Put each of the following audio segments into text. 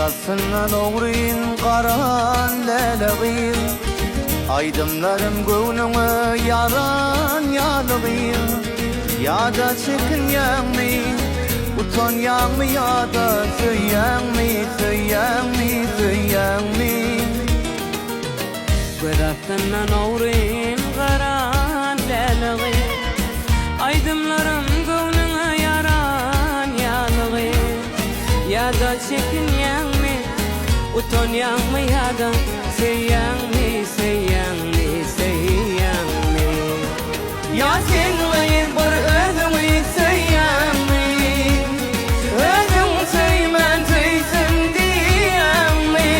Rastından oğruyun qaran lelağıyım Aydımlarım göğnüme yaran yanılıyım Ya da çekin yanmi Utan yanmi ya da söyyanmi Söyyanmi, söyyanmi Rastından oğruyun qaran lelağıyım Aydımlarım göğnüme yaran yanılıyım Ya da çekin yanmi Utan yanmi ya da söyyanmi, söyyanmi, söyyanmi Ya senleyin bir özümü söyyanmi Özüm söymen tüysün diyanmi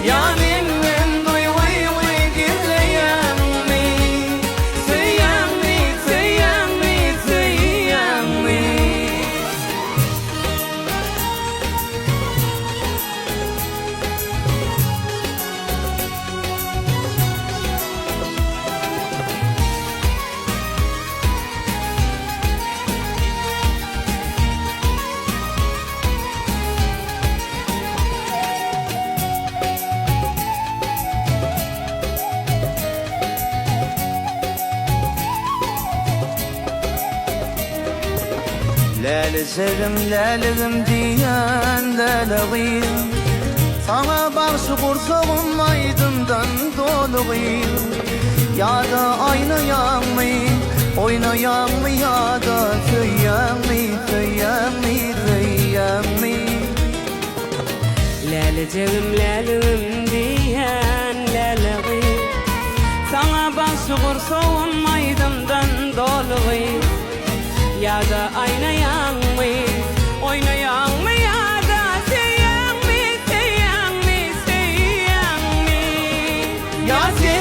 Ya benim duyguyu gizleyenmi Söyyanmi, söyyanmi, söyyanmi Lale sevim, laleğim diyen laleğim Sana karşı kursağım aydımdan doluyum Ya da aynayan mı, oynayan mı Ya da söyleyen mi, söyleyen mi, söyleyen mi Leleceğim, leleğim diyen leleğim Sana başı kursoğum aydımdan doluyum Ya da aynayan mı, oynayan mı Ya da söyleyen mi, söyleyen mi, söyleyen mi Ya sen